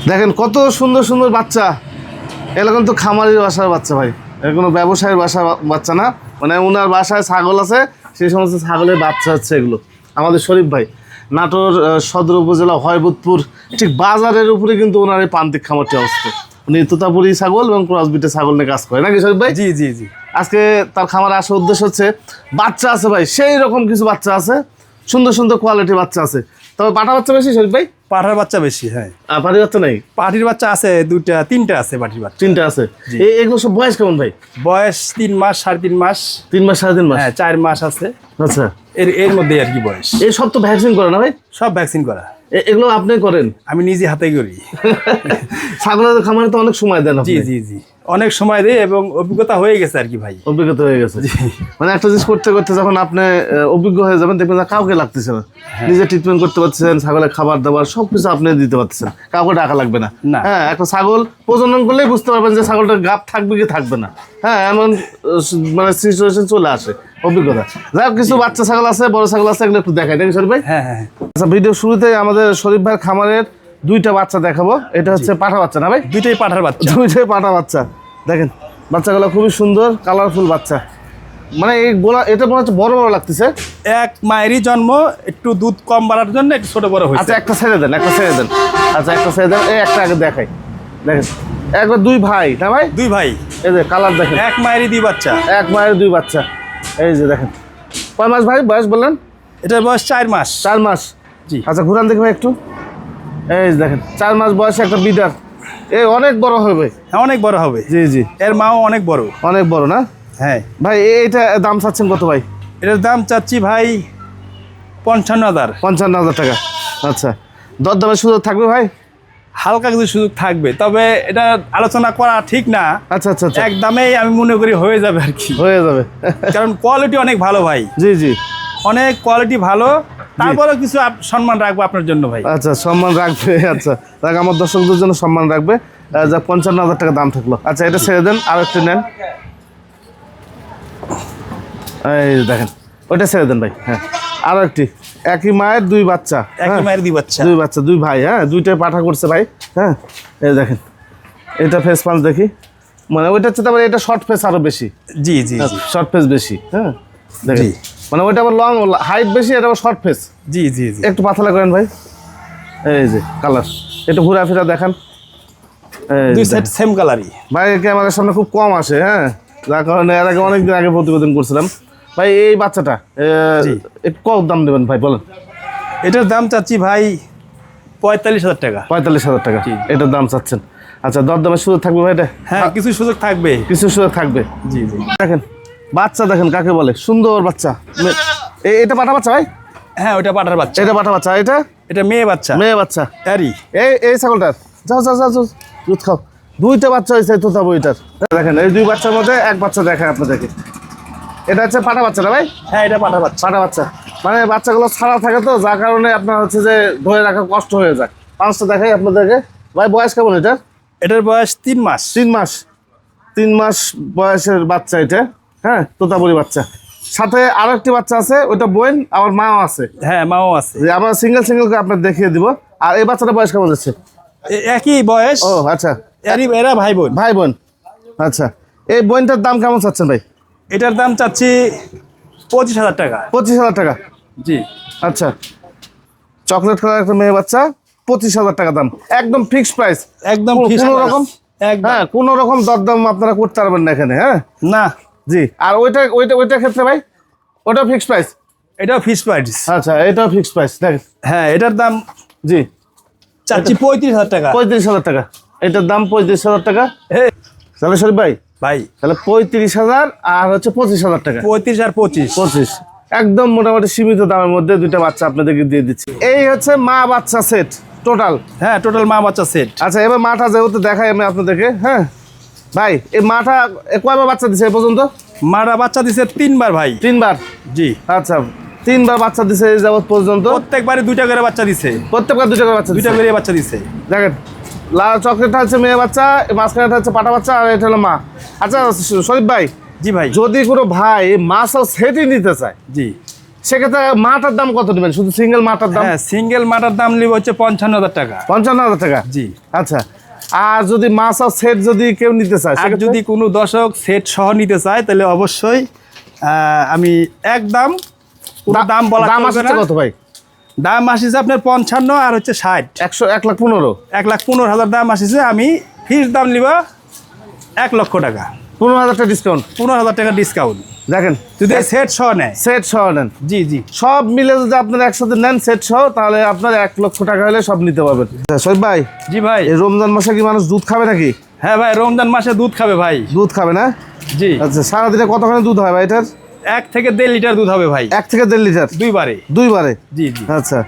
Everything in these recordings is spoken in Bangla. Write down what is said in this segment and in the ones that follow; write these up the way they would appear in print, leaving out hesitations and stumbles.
দেখেন কত সুন্দর সুন্দর বাচ্চা। এরকম তো খামারির বাসার বাচ্চা ভাই, এর কোনো ব্যবসায়ীর বাচ্চা না। মানে ওনার বাসায় ছাগল আছে, সেই সমস্ত ছাগলের বাচ্চা হচ্ছে এগুলো। আমাদের শরীফ ভাই নাটোর সদর উপজেলা হয়বতপুর ঠিক বাজারের উপরে কিন্তু ওনার এই প্রান্তিক খামারটি অবস্থিত। উনি তোতাপুরি ছাগল এবং ক্রসবিটের ছাগল নিয়ে কাজ করে নাকি শরীফ ভাই? জি জি জি। আজকে তার খামারে আসার উদ্দেশ্য হচ্ছে বাচ্চা আছে ভাই, সেই রকম কিছু বাচ্চা আছে, সুন্দর সুন্দর কোয়ালিটির বাচ্চা আছে। তবে পাঠা বাচ্চা বেশি শরীফ ভাই? পাঠার বাচ্চা বেশি, হ্যাঁ। পাঠির বাচ্চা নাই? পাঠির বাচ্চা আছে দুইটা, তিনটা আছে পাঠির বাচ্চা। তিনটা আছে। এগুলো সব বয়স কেমন ভাই? বয়স 3 মাস, 3.5 মাস। 3 মাস 3.5 মাস? হ্যাঁ, 4 মাস আছে। আচ্ছা, এর মধ্যে আর কি বয়স। এই সব তো ভ্যাকসিন করে না ভাই? সব ভ্যাকসিন করা। এগুলো আপনি করেন? আমি নিজে হাতে করি। ছাগলের খামারে তো অনেক সময় দেন আপনি। জি জি জি, অনেক সময় দেয় এবং অভিজ্ঞতা হয়ে গেছে আর কি ভাই। অভিজ্ঞতা হয়ে গেছে। মানে একটা জিনিস করতে করতে যখন আপনি অভিজ্ঞ হয়ে যাবেন, দেখবেন না কাউকে লাগতেছে না, নিজে ট্রিটমেন্ট করতে পারছেন, ছাগলের খাবার দাবার সবকিছু আপনি দিতে পারতেছেন, কাউকে টাকা লাগবে না। হ্যাঁ, একটা ছাগল প্রজনন করলেই বুঝতে পারবেন যে ছাগলটার গাপ থাকবে কি থাকবে না। হ্যাঁ, এমন মানে সিচুয়েশন চলে আসে অভিজ্ঞতা। যাই হোক, কিছু বাচ্চা ছাগল আছে, বড় ছাগল আছে, এগুলো একটু দেখাই নাকি শরীফ ভাই? হ্যাঁ হ্যাঁ। আচ্ছা, ভিডিও শুরুতে আমাদের শরীফ ভাইয়ের খামারের দুইটা বাচ্চা দেখাবো। এটা হচ্ছে পাঠা বাচ্চা না ভাই? দুইটাই পাঠার বাচ্চা। দুইটাই পাঠা বাচ্চা। দেখেন বাচ্চাগুলো খুবই সুন্দর, কালারফুল বাচ্চা। মানে এই গোলা এটা মনে হচ্ছে বড় বড় লাগতেছে। এক মায়েরই জন্ম, একটু দুধ কম বাড়ার জন্য একটু ছোট বড় হয়েছে। আচ্ছা, একটা ছেড়ে দেন, একটা ছেড়ে দেন। আচ্ছা, একটা ছেড়ে দেন। এই একটা আগে দেখাই। দেখেন একবার দুই ভাই না ভাই? দুই ভাই। এই যে কালার দেখেন, এক মায়েরই 2 বাচ্চা। এক মায়ের 2 বাচ্চা। এই যে দেখেন, কয় মাস ভাই বয়স বললেন? এটার বয়স 4 মাস। 4 মাস। জি। আচ্ছা, ঘুরান দেখি ভাই একটু। এই যে দেখেন 4 মাস বয়সে একটা বিডার। এই অনেক বড় হবে। হ্যাঁ, অনেক বড় হবে। জি জি, এর মাও অনেক বড়। অনেক বড় না হ্যাঁ ভাই? এইটা দাম চাচ্ছেন কত ভাই? এটার দাম চাচ্ছি ভাই 55,000। 55,000 টাকা। আচ্ছা, দরদামের সুযোগ থাকবে ভাই? হালকা কিছু সুযোগ থাকবে, তবে এটা আলোচনা করা ঠিক না। আচ্ছা আচ্ছা আচ্ছা, এক দামেই আমি মনে করি হয়ে যাবে আর কি। হয়ে যাবে। কারণ কোয়ালিটি অনেক ভালো ভাই, জি জি, অনেক কোয়ালিটি ভালো। তারপরেও কিছু সম্মান রাখবো আপনার জন্য ভাই। আচ্ছা, সম্মান রাখবে। আচ্ছা, দেখ আমার দর্শকদের জন্য সম্মান রাখবে। যা 55,000 টাকা দাম থাকলো। আচ্ছা, এটা ছেড়ে দেন, আর একটু নেন। এই দেখেন, ওইটা ছেড়ে দেন ভাই। হ্যাঁ, আরো একটি একই মায়ের 2 বাচ্চা। একই মায়ের 2 বাচ্চা। 2 বাচ্চা, 2 ভাই। হ্যাঁ, দুইটাই পাঠা করছে ভাই। হ্যাঁ, এই দেখেন, এটা ফেস পাঞ্চ দেখি। মানে ওইটা হচ্ছে তারপরে এটা শর্ট ফেস আরো বেশি। জি জি জি, শর্ট ফেস বেশি। হ্যাঁ, দেখেন মানে ওইটা আবার লং হাইট বেশি, এটা আবার শর্ট ফেস। জি জি জি। একটু পাতলা করেন ভাই। এই যে কালার, একটু ঘোরাফেরা দেখান। দুই সেট সেম কালারই ভাই। ক্যামেরার সামনে খুব কম আসে। হ্যাঁ, যার কারণে এর আগে অনেকদিন আগে প্রতিবেদন করছিলাম ভাই। এই বাচ্চাটা একটু কত দাম দেবেন ভাই বলেন? এটার দাম চাচ্ছি ভাই 45,000 টাকা। 45,000 টাকা এটার দাম চাচ্ছেন। আচ্ছা, দরদামের সুযোগ থাকবে ভাই? এটা হ্যাঁ, কিছু সুযোগ থাকবে। কিছু সুযোগ থাকবে। জি জি। দেখেন বাচ্চা, দেখেন কাকে বলে, সুন্দর বাচ্চা। এটা পাঠা বাচ্চা ভাই? হ্যাঁ, ওটা পাঠার বাচ্চা। এটা পাঠা বাচ্চা। এটা মেয়ে বাচ্চা। মেয়ে বাচ্চা। এরই এই ছাগলটার যাও যাও যাও যাও, দুধ খাও। 2টা বাচ্চা হয়েছে তোতা বইটার। দেখেন এই 2 বাচ্চার মধ্যে এক বাচ্চা দেখায় আপনাদেরকে। এটা হচ্ছে পাঠা বাচ্চা না ভাই? হ্যাঁ, এটা পাঠার বাচ্চা। পাঠা বাচ্চা মানে বাচ্চাগুলো ছাড়া থাকে তো, যার কারণে আপনার হচ্ছে যে ধরে রাখা কষ্ট হয়ে যায়। 5টা দেখাই আপনাদেরকে ভাই। বয়স কেমন এটার? এটার বয়স 3 মাস। 3 মাস। 3 মাস বয়সের বাচ্চা এটা। হ্যাঁ, তোতাপুরি বাচ্চা। সাথে আরো একটি বাচ্চা আছে, ওইটা বোন, আবার মাও আছে। হ্যাঁ, মাও আছে। যে আমরা সিঙ্গেল করে আপনার দেখিয়ে দিব। আর এই বাচ্চাটা বয়স কেমন যাচ্ছে? একই বয়স। ও আচ্ছা, এরা ভাই বোন। ভাই বোন। আচ্ছা, এই বোনটার দাম কেমন চাচ্ছেন ভাই? এটার দাম চাচ্ছি 25,000 টাকা। 25,000 টাকা। জি। আচ্ছা, চকলেট কালার একটা মেয়ে বাচ্চা, 25,000 টাকা দাম, একদম ফিক্সড প্রাইস। একদম কোনো রকম হ্যাঁ, কোনো রকম দরদাম আপনারা করতে পারবেন না এখানে। হ্যাঁ না। জি। আর ওইটার ক্ষেত্রে ভাই ওটা ফিক্সড প্রাইস? এটাও ফিক্সড প্রাইস। আচ্ছা, এটাও ফিক্সড প্রাইস। দেখেন, হ্যাঁ, এটার দাম জি চাচ্ছি 35,000 টাকা। 35,000 টাকা। এটার দাম 35,000 টাকা। তাহলে শরীফ ভাই ভাই তাহলে 35,000 আর হচ্ছে 25,000 টাকা। 35 আর 25। 25 একদম মোটামুটি সীমিত দামের মধ্যে 2টা বাচ্চা আপনাদেরকে দিয়ে দিচ্ছি। এই হচ্ছে মা বাচ্চা সেট টোটাল। হ্যাঁ, টোটাল মা বাচ্চা সেট। আচ্ছা, এবার মাটা যেহেতু দেখাই আমি আপনাদেরকে। হ্যাঁ ভাই, এই মাটা কয়বার বাচ্চা দিছে এ পর্যন্ত? মারা বাচ্চা দিছে 3 বার ভাই। 3 বার। জি। আচ্ছা, 3 বার বাচ্চা দিছে এই যাবত পর্যন্ত। প্রত্যেকবারে 2টা করে বাচ্চা দিছে। প্রত্যেকবার 2টা করে বাচ্চা 2টা করে বাচ্চা দিছে। দেখেন, লাল চকলেটটা হচ্ছে মেয়ে বাচ্চা, মাঝখানেটা হচ্ছে পাটা বাচ্চা, আর এটা হলো মা। আচ্ছা শরীফ ভাই, জি ভাই। যদি কোনো ভাই মাছ সেটই নিতে চায়, জি, সেক্ষেত্রে মাটার দাম কত নেবেন? শুধু সিঙ্গেল মাটার দাম? হ্যাঁ, সিঙ্গেল মাটার দাম নিব হচ্ছে 55,000 টাকা। 55,000 টাকা? জি। আচ্ছা, আর যদি মাছ আর সেট যদি কেউ নিতে চায়, আর যদি কোনো দর্শক সেট সহ নিতে চায় তাহলে অবশ্যই আমি একদম দাম বলা দাম চলবে আসছে না। কত ভাই? দাম আসিছে আপনার 55 আর হচ্ছে 60, 1,15,000 1,15,000 দাম আসিছে। আমি ফিক্স দাম নিব 1 লক্ষ টাকা, 15,000 টাকা ডিসকাউন্ট। 15,000 টাকা ডিসকাউন্ট দেখেন, যদি সেট সহ নেয়। সেট সহ নেন, জি জি, সব মিলে যদি আপনারা একসাথে নেন সেট সহ, তাহলে আপনার 1 লক্ষ টাকা হলে সব নিতে পারবেন। শহীদ ভাই, জি ভাই। এই রমজান মাসে কি মানুষ দুধ খাবে নাকি? হ্যাঁ ভাই, রমজান মাসে দুধ খাবে ভাই। দুধ খাবে না? জি। আচ্ছা, সারাদিনে কতখানি দুধ হয় ভাই এটার? 1 থেকে 1.5 লিটার দুধ হবে ভাই। 1 থেকে 1.5 লিটার? 2 বারে। 2 বারে? জি জি। আচ্ছা,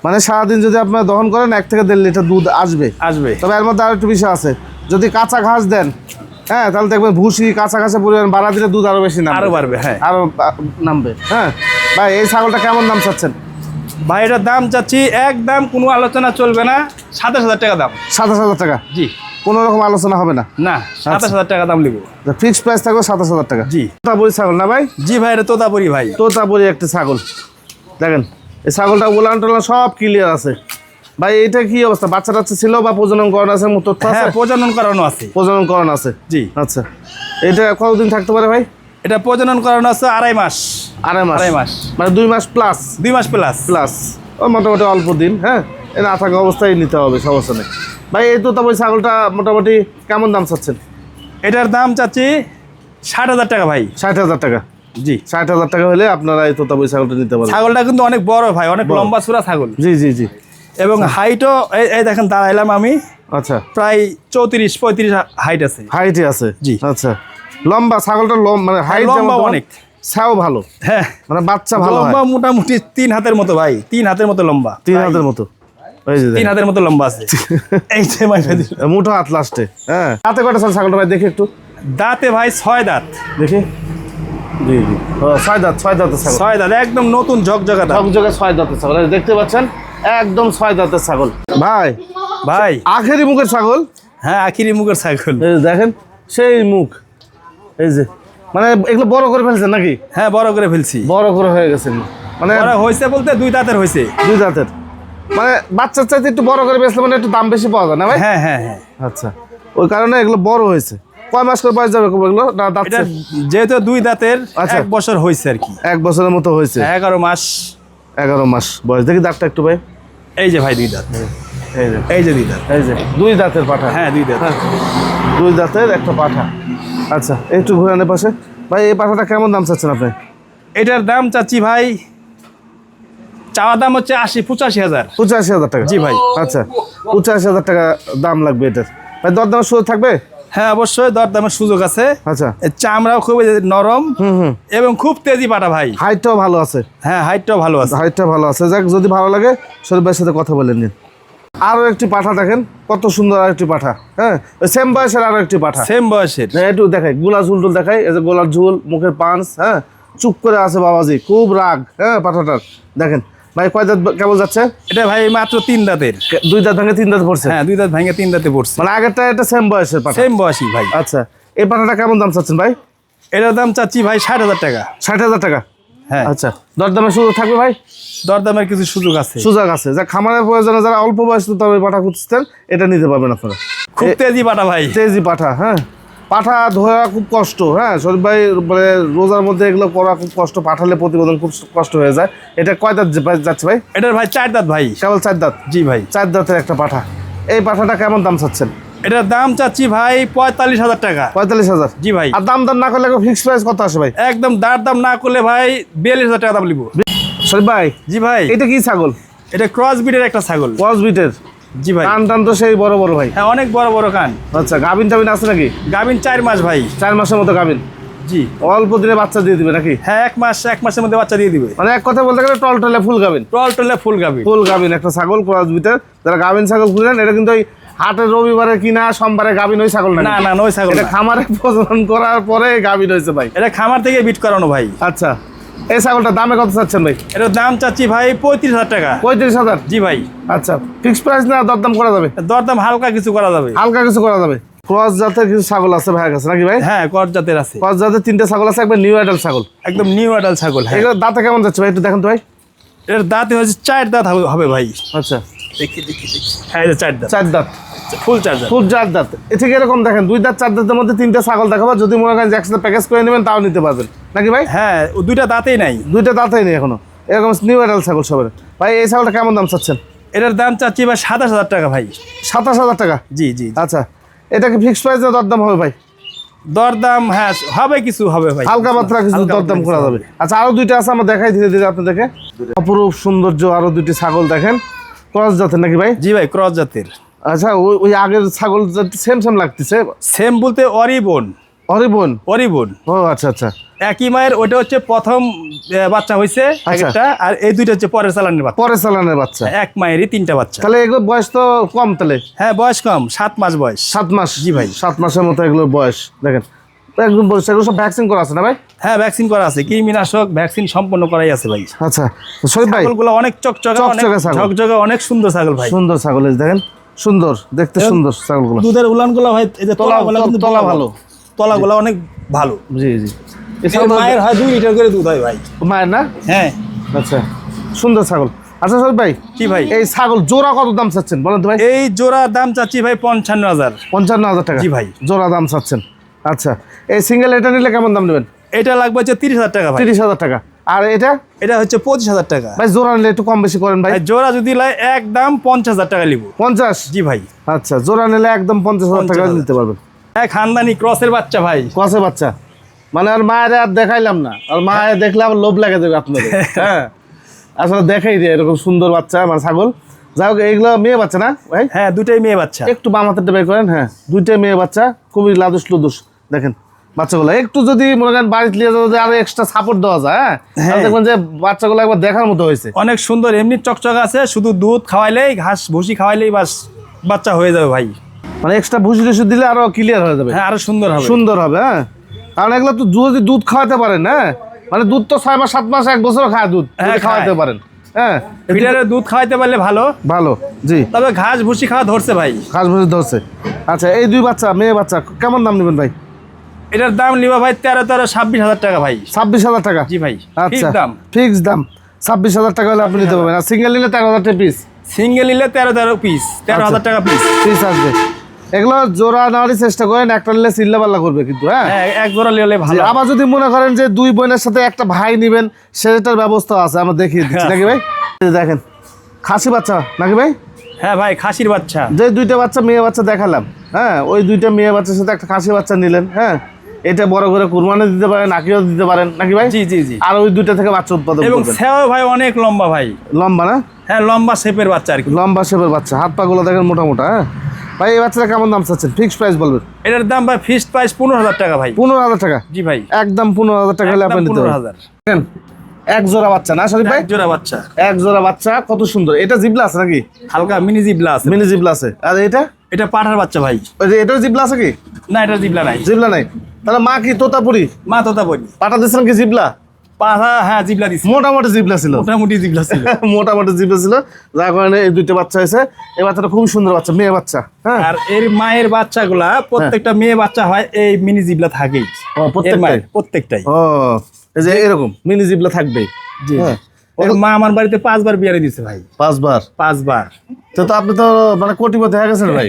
মানে সারাদিন যদি আপনারা দহন করেন 1 থেকে 1.5 লিটার দুধ আসবে। আসবে। তবে এর মধ্যে আরো একটু বিষয় আছে, যদি কাঁচা ঘাস দেন, হ্যাঁ, তাহলে দেখবেন ভুসি কাঁচা ঘাসের পরিমাণ বাড়া দিলে দুধ আরো বেশি নামবে। আরো বাড়বে, হ্যাঁ। আরো নামবে। হ্যাঁ ভাই, এই ছাগলটা কেমন দাম চাচ্ছেন? ভাই এটার দাম চাচ্ছি একদম কোনো আলোচনা চলবে না, 27,000 টাকা দাম। 27,000 টাকা? জি। কোনো রকম আলোচনা হবে না? না, 27,000 টাকা দাম নিব। ফিক্সড প্রাইস থাকবে 27,000 টাকা? জি। তোতাপুরি ছাগল না ভাই? জি ভাই, এটা তোতাপুরি ভাই। তোতাপুরি একটা ছাগল। দেখেন, এই ছাগলটা উলান টোলান সব ক্লিয়ার আছে ভাই। এটা কি অবস্থা? বাচ্চা টাচ্চা ছিল বা প্রজনন করানো আছে? তথ্য আছে? হ্যাঁ, প্রজনন করানো আছে। প্রজনন করানো আছে? জি। আচ্ছা, এটা কতদিন থাকতে পারে ভাই? এটা প্রজনন করানো আছে 2.5 মাস। 2.5 মাস? 2.5 মাস, মানে 2 মাস প্লাস? 2 মাস প্লাস। প্লাস, ও মোটামুটি অল্প দিন। হ্যাঁ, এ না থাকা অবস্থায় নিতে হবে, সমস্যা নেই ভাই। এই তোতাপুরি ছাগলটা মোটামুটি কেমন দাম চাচ্ছেন? এটার দাম চাচ্ছি 60,000 টাকা ভাই। 60,000 টাকা? জি। 60,000 টাকা হলে আপনারা এই তোতাপুরি ছাগলটা নিতে পারবেন। ছাগলটা কিন্তু অনেক বড় ভাই, অনেক লম্বা চূড়া ছাগল। জি জি জি। এবং হাইটও এই দেখেন, দাঁড়াইলাম আমি, আচ্ছা, প্রায় 34-35 হাইট আছে। হাইটে আছে? জি। আচ্ছা, লম্বা ছাগলটা, মানে হাইট লম্বা অনেক, ছাও ভালো, হ্যাঁ, মানে বাচ্চা ভালো হয়। লম্বা মোটামুটি 3 হাতের মতো ভাই, 3 হাতের মতো লম্বা। 3 হাতের মতো? ওই যে 3 হাতের মতো লম্বা আছে। এই যে ভাই, মুঠো হাত লাস্টে। হ্যাঁ, হাতে কয়টা ছাগলটা ভাই দেখি একটু? দাঁতে ভাই 6 দাঁত। দেখি। জি জি, 6 দাঁত? 6 দাঁতের ছাগল? 6 দাঁত, একদম নতুন ঝকঝকা দাঁত। ঝকঝকে 6 দাঁতের ছাগল, এই দেখতে পাচ্ছেন, একদম 6 দাঁতের ছাগল ভাই। ভাই আখেরি মুখের ছাগল? হ্যাঁ, আখিরি মুখের ছাগল। এই যে দেখেন, সেই মুখ, এই যে, মানে এগুলো বড় করে ফেলছেন নাকি? হ্যাঁ, বড় করে ফেলছি। বড় করে হয়ে গেছেন, মানে বড় হয়েছে বলতে 2 দাঁতের হয়েছে। 2 দাঁতের, মানে বাচ্চার চাইতে একটু বড় করে বেচলে মানে একটু দাম বেশি পাওয়া যায় না ভাই? হ্যাঁ হ্যাঁ হ্যাঁ। আচ্ছা, ওই কারণে এগুলো বড় হয়েছে। কয় মাস করে বয়স যাবে এগুলো? না, দাঁত এটা যেহেতু 2 দাঁতের, আচ্ছা। 1 বছর হয়েছে আর কি। 1 বছরের মতো হয়েছে? 11 মাস। 11 মাস বয়স। দেখি দাঁতটা একটু ভাই। এই যে ভাই 2 দাঁত, এই যে, এই যে 2 দাঁত। এই যে 2 দাঁতের পাঠা? হ্যাঁ, 2 দাঁত। 2 দাঁতের একটা পাঠা। আচ্ছা, একটু ঘুরানোর পাশে ভাই, এই পাঠাটা কেমন দাম চাচ্ছেন আপনি? এটার দাম চাচ্ছি ভাই, চাওয়া দাম হচ্ছে 85,000। 85,000 টাকা? জি ভাই। আচ্ছা, 85,000 টাকা দাম লাগবে এটার ভাই। দরদামের সুযোগ থাকবে? হ্যাঁ, অবশ্যই দরদামের সুযোগ আছে। আচ্ছা, এর চামড়াও খুব নরম এবং খুব তেজি পাটা ভাই। হাইটটাও ভালো আছে? হ্যাঁ, হাইটটাও ভালো আছে। হাইটটা ভালো আছে। যাক, যদি ভালো লাগে শরীফ ভাইয়ের সাথে কথা বলে নিন। আরও একটি পাঠা দেখেন, কত সুন্দর আরেকটি পাঠা। হ্যাঁ, সেম বয়সের আরো একটি পাঠা। সেম বয়সের। একটু দেখাই, গোলা ঝুল টুল দেখাই। এই যে গোলার ঝুল, মুখের পাঁচ, হ্যাঁ, চুপ করে আছে বাবাজি, খুব রাগ। হ্যাঁ, পাঠাটার দেখেন ভাই। কয় দাঁত কেমন যাচ্ছে? এটা ভাই মাত্র 3 দাঁতের। 2 দাঁত ভেঙে 3 দাঁত পড়ছে? হ্যাঁ, 2 দাঁত ভেঙে 3 দাঁতে পড়ছে। মানে আগেরটা এটা সেম বয়সের পাঠা? সেম বয়সী ভাই। আচ্ছা, এই পাঠাটা কেমন দাম চাচ্ছেন ভাই? এটার দাম চাচ্ছি ভাই 60,000 টাকা। 60,000 টাকা? হ্যাঁ। আচ্ছা, দরদামের সুযোগ থাকবে ভাই? দরদামের কিছু সুযোগ আছে। সুযোগ আছে। যা খামারের প্রয়োজনে যারা অল্প বয়সে তবে পাঠা খুঁজছেন, এটা নিতে পারবেন আপনারা। খুব তেজি পাটা ভাই। তেজি পাঠা। হ্যাঁ, পাঠা ধরা খুব কষ্ট। হ্যাঁ, শরীফ ভাই, মানে রোজার মধ্যে এগুলো করা খুব কষ্ট, পাঠালে প্রতিবেদন খুব কষ্ট হয়ে যায়। এটা কয় দাঁত যাচ্ছে ভাই? এটার ভাই 4 দাঁত ভাই। কেবল 4 দাঁত? জি ভাই। 4 দাঁতের একটা পাঠা। এই পাঠাটা কেমন দাম চাচ্ছেন? এটার দাম চাচ্ছি ভাই 45,000 টাকা। 45,000? জি ভাই। আর দাম না করলে ফিক্স প্রাইস কত আসে ভাই? একদম দাম না করলে ভাই 42,000 টাকা দাম নিব। শরীফ ভাই, জি ভাই। এটা কি ছাগল? এটা ক্রস ব্রিডের একটা ছাগল। ক্রস বিটের? জি ভাই। কান টান তো সেই বড় বড় ভাই। হ্যাঁ, অনেক বড় বড় কান। আচ্ছা, গাভিন টাভিন আছে নাকি? গাভিন 4 মাস ভাই। 4 মাসের মতো গাভিন? জি। অল্প দিনে বাচ্চা দিয়ে দিবে নাকি? হ্যাঁ, 1 মাসের মধ্যে বাচ্চা দিয়ে দিবে। মানে এক কথা বলতে গেলে টলটলে ফুল গাভিন? টলে ফুল গাভিন। ফুল গাভিন একটা ছাগল, ক্রস বিটের। যারা গাভিন ছাগল খুঁজলেন, এটা কিন্তু ওই হাটের রবিবারে কিনা সোমবারে গাভিন ওই ছাগল না? না না, ওই ছাগল এটা না। খামারে প্রজনন করার পরে গাভিন হয়েছে ভাই? এটা খামার থেকে বিট করানো ভাই। আচ্ছা, এই ছাগলটা দামে কত চাচ্ছেন ভাই? এটার দাম চাচ্ছি ভাই 35,000 টাকা। 35,000? জি ভাই। আচ্ছা, ফিক্সড প্রাইস না দরদাম করা যাবে? দরদাম হালকা কিছু করা যাবে। হালকা কিছু করা যাবে? ক্রস জাতের কিছু ছাগল আছে ভাইয়ের কাছে নাকি ভাই? হ্যাঁ ক্রস জাতের আছে। ক্রস জাতের 3টে ছাগল আছে, একবার নিউ অ্যাডাল্ট ছাগল, একদম নিউ অ্যাডাল্ট ছাগল। হ্যাঁ এগুলো দাঁতে কেমন যাচ্ছে ভাই একটু দেখেন তো ভাই। এর দাঁতে হচ্ছে 4 দাঁত হবে ভাই। আচ্ছা দেখি। হ্যাঁ এই যে 4 দাঁত, 4 দাঁত, ফুল 4 দাঁত। ফুল 4 দাঁত। এ থেকে এরকম দেখেন 2 দাঁত 4 দাঁতের মধ্যে 3টে ছাগল দেখাবো, যদি মনে করেন যে একসাথে প্যাকেজ করে নেবেন তাও নিতে পারবেন নাকি ভাই? হ্যাঁ ও 2টা দাঁতেই নাই। 2টা দাঁতেই নেই এখনো, এরকম নিউ অ্যাডাল্ট ছাগল সবের। ভাই এই ছাগলটা কেমন দাম চাচ্ছেন? এটার দাম চাচ্ছি ভাই 27,000 টাকা ভাই। 27,000 টাকা? জি জি। আচ্ছা, এটা কি ফিক্সড প্রাইস না দরদাম হবে ভাই? দরদাম হ্যাঁ হবে, কিছু হবে ভাই, হালকা পাতলা কিছু হালকা দরদাম পাতলা করা কিছু যাবে। হবে। আচ্ছা আরো 2টা আছে, আমরা দেখাই ধীরে ধীরে আপনাদেরকে। অপরূপ সৌন্দর্য আরো 2টি ছাগল দেখেন, ক্রস জাতের নাকি ভাই? জি ভাই ক্রস জাতের। আচ্ছা ওই আগের ছাগল সেম সেম লাগতেছে। সেম বলতে অরিবন। অরিবন? অরিবন ও আচ্ছা আচ্ছা। একই মায়ের, ওটা হচ্ছে প্রথম বাচ্চা হয়েছে একটা, আর এই 2টা হচ্ছে পরের চালানের বাচ্চা। পরে চালানের বাচ্চা? এক মায়েরই 3টা বাচ্চা। তাহলে এগুলো বয়স তো কম তাহলে? হ্যাঁ বয়স কম, 7 মাস বয়স। 7 মাস? জি ভাই। 7 মাসের মতো এগুলো বয়স দেখেন, একদম বয়স। এগুলো সব ভ্যাকসিন করা আছে না ভাই? হ্যাঁ ভ্যাকসিন করা আছে, কৃমিনাশক ভ্যাকসিন সম্পন্ন করাই আছে ভাই। আচ্ছা শহীদ ভাই, ছাগলগুলো অনেক চকচকে, অনেক চকচকে ছাগল। ঝকঝকে, অনেক সুন্দর ছাগল ভাই। সুন্দর ছাগল এই দেখেন, সুন্দর দেখতে, সুন্দর ছাগলগুলো। দুধের উলানগুলো ভাই, এই যে তলাগুলো কিন্তু তলা ভালো, তলাগুলো অনেক ভালো। জি জি। এই এর ছাগল মায়ের হয় 2 লিটার করে দুধ হয় ভাই। মায়ের না? হ্যাঁ। আচ্ছা সুন্দর ছাগল। আচ্ছা শহীদ ভাই, কি ভাই এই ছাগল জোড়া কত দাম চাচ্ছেন বলেন তো ভাই? এই জোড়া দাম চাচ্ছি ভাই 55,000। 55,000 টাকা? জি ভাই। জোড়া দাম চাচ্ছেন। আচ্ছা এই সিঙ্গেল এটা নিলে কেমন দাম নেবেন? এটা লাগবে হচ্ছে 30,000 টাকা ভাই। 30,000 টাকা। আর এটা? এটা হচ্ছে 25,000 টাকা ভাই জোড়া নিলে একটু কম বেশি করেন ভাই। ভাই। জোড়া যদি লাই একদম 50,000 টাকা নিব। 50? জি ভাই। আচ্ছা জোড়া নিলে একদম 50,000 টাকা 50,000 নিতে পারবেন। এক খানদানি ক্রসের বাচ্চা ভাই। কসে বাচ্চা মানে আর মায়ের আর দেখাইলাম না, আর মায়ের দেখলে আবার লোভ লাগে দেবে আপনাদের। হ্যাঁ আসলে দেখাই দিয়ে এরকম সুন্দর বাচ্চা মানে ছাগল। যাই হোক এইগুলো মেয়ে বাচ্চা না ভাই? হ্যাঁ দুটাই মেয়ে বাচ্চা। একটু বাম হাতেরটা বের করেন। হ্যাঁ 2টাই মেয়ে বাচ্চা, খুবই লাদুস লুদুস দেখেন বাচ্চাগুলো। একটু যদি মনে করেন বাড়িতে নিয়ে যাওয়া যায়, আরো এক্সট্রা সাপোর্ট দেওয়া যায়, হ্যাঁ দেখবেন যে বাচ্চাগুলো একবার দেখার মতো হয়েছে। অনেক সুন্দর, এমনি চকচকে আছে, শুধু দুধ খাওয়াইলেই, ঘাস ভুসি খাওয়াইলেই বাস বাচ্চা হয়ে যাবে ভাই। মানে এক্সট্রা ভুসি টুসি দিলে আরো ক্লিয়ার হয়ে যাবে। হ্যাঁ আরো সুন্দর হবে, সুন্দর হবে। হ্যাঁ কারণ এগুলো তো যদি দুধ খাওয়াতে পারেন, হ্যাঁ মানে দুধ তো 6 মাস 7 মাস 1 বছর খায় দুধ, হ্যাঁ, যদি খাওয়াতে খায়। পারেন। হ্যাঁ ফিডারে দুধ খাওয়াইতে পারলে ভালো। ভালো জি। তবে ঘাস ভুসি খাওয়া ধরছে ভাই। ঘাস ভুসি ধরছে। আচ্ছা এই 2 বাচ্চা মেয়ে বাচ্চা কেমন দাম নেবেন ভাই? এটার দাম নিবা ভাই 26,000 টাকা ভাই। 26,000 টাকা? জি ভাই। আচ্ছা ফিক্স দাম। ফিক্স দাম 26,000 টাকা হলে আপনি নিতে পারবেন। আর সিঙ্গেল নিলে 13,000 টাকা পিস? সিঙ্গেল নিলে 13 পিস, 13,000 টাকা পিস। পিস আসবে। এগুলো জোড়া নেওয়ারই চেষ্টা করেন, একটা নিলে চিল্লা পাল্লা করবে কিন্তু। হ্যাঁ হ্যাঁ এক জোড়া নিলে ভালো। আবার যদি মনে করেন যে 2 বোনের সাথে একটা ভাই নেবেন, সেটার ব্যবস্থা আছে, আমরা দেখিয়ে দিচ্ছি নাকি ভাই? এই দেখেন খাসি বাচ্চা নাকি ভাই? হ্যাঁ ভাই খাসির বাচ্চা। যে 2টা বাচ্চা মেয়ে বাচ্চা দেখালাম, হ্যাঁ ওই 2টা মেয়ে বাচ্চার সাথে একটা খাসি বাচ্চা নিলেন। হ্যাঁ এটা বড় করে কুরবানি দিতে পারেন, আকিও দিতে পারেন নাকি ভাই? জি জি জি। আর ওই 2টা থেকে বাচ্চা উৎপাদন এবং করবেন। সেও ভাই অনেক লম্বা ভাই। লম্বা না? হ্যাঁ লম্বা শেপের বাচ্চা আর কি। লম্বা শেপের বাচ্চা, হাত পা গুলো দেখেন মোটা মোটা। হ্যাঁ ভাই এই বাচ্চাটা কেমন দাম চাচ্ছেন? ফিক্স প্রাইস বলবেন। এটার দাম ভাই ফিক্সড প্রাইস 15,000 টাকা ভাই। 15,000 টাকা? জি ভাই। একদম 15,000 টাকা হলে আপনি নিতে পারবেন। 15,000 দেখেন, এক জোড়া বাচ্চা না শরীফ ভাই? এক জোড়া বাচ্চা। এক জোড়া বাচ্চা কত সুন্দর। এটা জিবলা আছে নাকি? হালকা মিনি জিবলা আছে। মিনি জিবলা আছে। আর এটা? এটা পাঠার বাচ্চা ভাই। ওই যে এটাও জিবলা আছে কি? না এটা জিবলা নাই। জিবলা নাই? তাহলে মা কি তোতাপুরি? মা তোতা বলি। পাঠা দিয়েছিলেন কি জিবলা? পাঠা হ্যাঁ জিবলা দিছি। মোটামুটি জিবলা ছিল। মোটামুটি জিবলা ছিল। মোটামুটি জিবলা ছিল, যার কারণে এই 2টা বাচ্চা হয়েছে। এই বাচ্চাটা খুব সুন্দর বাচ্চা, মেয়ে বাচ্চা। হ্যাঁ আর এর মায়ের বাচ্চাগুলা প্রত্যেকটা মেয়ে বাচ্চা হয় এই মিনি জিবলা থাকেই। ও এর প্রত্যেকটাই? মায়ের প্রত্যেকটাই। ও এই যে এরকম মিনি জিবলা থাকবেই। জি। হ্যাঁ ওর মা আমার বাড়িতে 5 বার বিয়ারে দিছে ভাই। 5 বার? 5 বার। তো আপনি তো মানে কোটিপতি হয়ে গেছেন ভাই।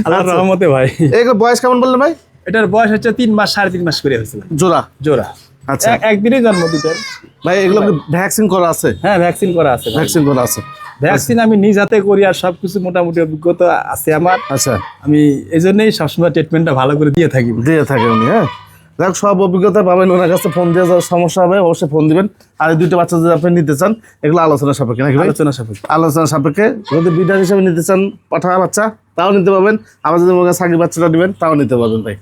আল্লাহর রহমতে ভাই। এগুলো বয়স কেমন বললেন ভাই? এটার বয়স হচ্ছে 3 মাস 3.5 মাস করে হয়েছে ভাই। জোড়া? জোড়া। আচ্ছা একদিনই জন্ম দুটোর। ভাই এগুলো ভ্যাকসিন করা আছে? হ্যাঁ ভ্যাকসিন করা আছে। ভ্যাকসিন করা আছে। ভ্যাকসিন আমি নিজ হাতে করি, আর সবকিছু মোটামুটি অভিজ্ঞতা আছে আমার। আচ্ছা আমি এই জন্যই সবসময় ট্রিটমেন্টটা ভালো করে দিয়ে থাকি। দিয়ে থাকে উনি। হ্যাঁ যাক সব অভিজ্ঞতা পাবেন ওনার কাছে। ফোন দিয়ে যাওয়ার সমস্যা হবে অবশ্যই ফোন দিবেন। আর এই 2টা বাচ্চা যদি আপনি নিতে চান, এগুলো আলোচনা সাপেক্ষে নাকি ভাই? আলোচনা সাপেক্ষে। আলোচনা সাপেক্ষে। যদি বিডার হিসেবে নিতে চান পাঠা বাচ্চা তাও নিতে পারবেন, আবার যদি মনে করেন সাগি বাচ্চাটা নেবেন তাও নিতে পারবেন ভাই।